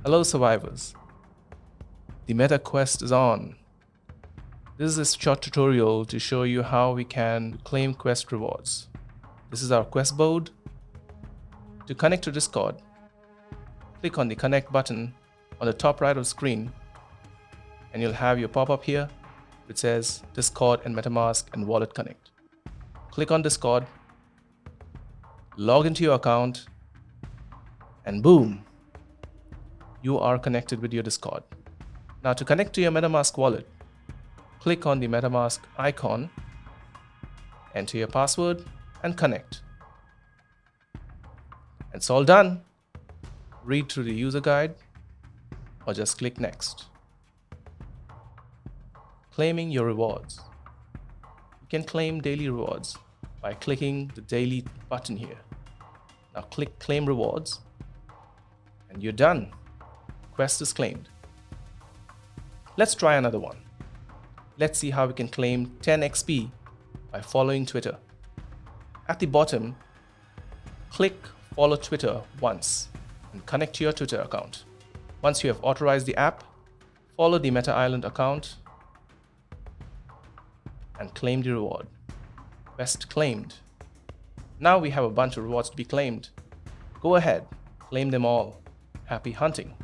Hello survivors, the meta quest is on. This is a short tutorial to show you how we can claim quest rewards. This is our quest board. To connect to Discord, click on the connect button on the top right of the screen and you'll have your pop-up here which says Discord and MetaMask and Wallet Connect. Click on Discord, log into your account, and boom, you are connected with your Discord. Now to connect to your MetaMask wallet, click on the MetaMask icon, enter your password and connect. It's all done. Read through the user guide or just click next. Claiming your rewards. You can claim daily rewards by clicking the daily button here. Now click claim rewards and you're done. Quest is claimed. Let's try another one. Let's see how we can claim 10 XP by following Twitter. At the bottom, click follow Twitter once and connect to your Twitter account. Once you have authorized the app, follow the Meta Island account and claim the reward. Quest claimed. Now we have a bunch of rewards to be claimed. Go ahead, claim them all. Happy hunting.